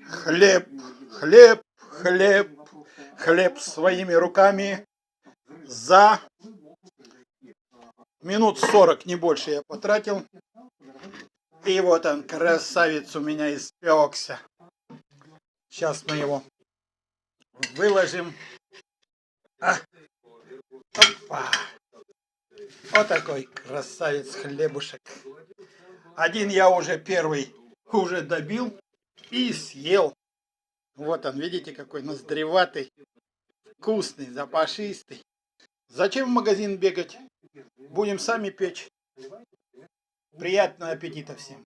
Хлеб, хлеб, хлеб, хлеб своими руками. За минут 40, не больше, я потратил. И вот он, красавец, у меня испекся. Сейчас мы его выложим. Опа. Вот такой красавец хлебушек. Один я уже первый уже добил и съел. Вот он, видите, какой ноздреватый, вкусный, запашистый. Зачем в магазин бегать? Будем сами печь. Приятного аппетита всем!